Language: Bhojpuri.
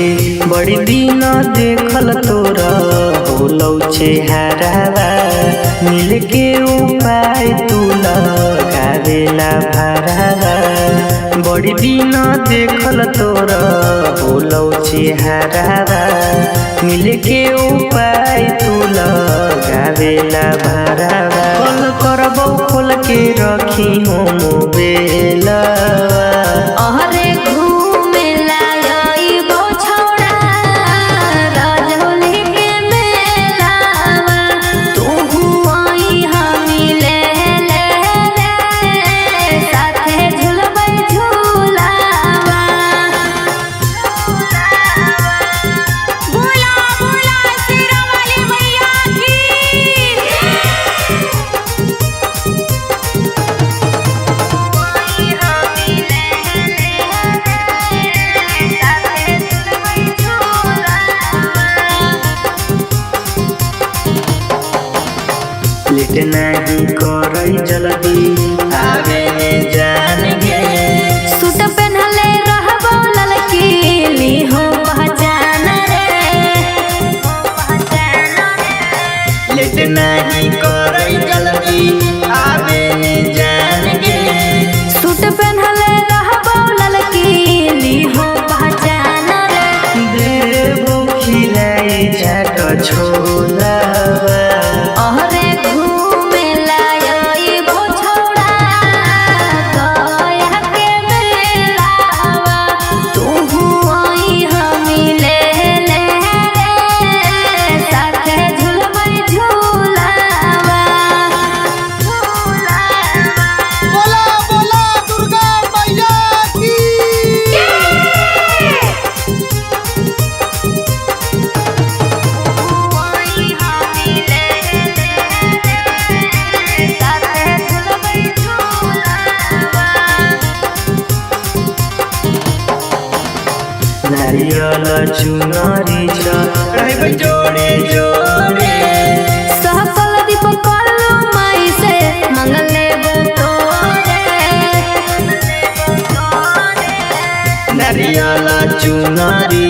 बड़ी दिन देखल तोरा होलौ चेहरावा मिल के उपाय तू लगावेला भरावा। बड़ी दिन देखल तोरा होलौ चेहरावा मिल के उपाय तू लगावेला भरावा। कल करबौ खोल के रखी हो मोबाइलवा। लेट नहीं करई जल्दी आवे जान गे। सूट पहनले रहबो ललकी ली हो पहचान रे। लेट नहीं करई जल्दी आवे जान गे। सूट पहनले रहबो ललकी ली हो पहचान रे। देबो खिलाई जाट छोला। नारियल चुनरी चढ़ाई जोड़े जोड़े। सहकल दीप कलो माई से मंगले तोरे। नारियल चुनरी